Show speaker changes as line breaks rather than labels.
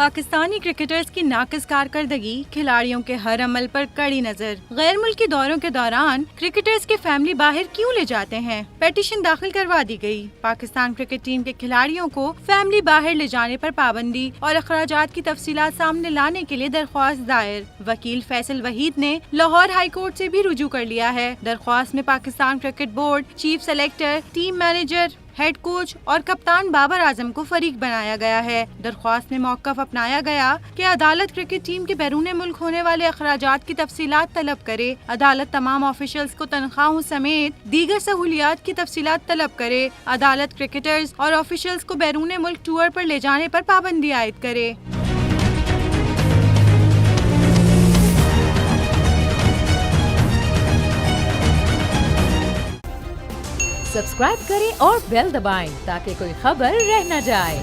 Pakistani cricketers की नाकिस कारकर्दगी, खिलाड़ियों के हर अमल पर कड़ी नजर। गैर मुल्की दौरों के दौरान क्रिकेटर्स के फैमिली बाहर क्यों ले जाते हैं? पेटिशन दाखिल करवा दी गई। पाकिस्तान क्रिकेट टीम के खिलाड़ियों को फैमिली बाहर ले जाने पर पाबंदी और अखराजात की तफसीलात सामने लाने के लिए दरख्वास्त दायर। वकील फैसल वहीद ने लाहौर हाई कोर्ट से भी रुजू कर लिया है। दरख्वास्त में Pakistan cricket board, chief selector, team manager, head coach और कप्तान बाबर आजम को फरीक बनाया गया है। दरख्वास्त में मौक़िफ़ अपनाया गया कि अदालत क्रिकेट टीम के बैरून मुल्क होने वाले अखराजात की तफसीलात तलब करे। अदालत तमाम ऑफिशियल्स को तनख्वाहों समेत दीगर सहूलियात की तफसीलात तलब करे। अदालत क्रिकेटर्स और ऑफिशियल्स को बैरून मुल्क टूर पर ले जाने पर पाबंदी आयद करे।
सब्सक्राइब करें और बेल दबाएं ताकि कोई खबर रह न जाए।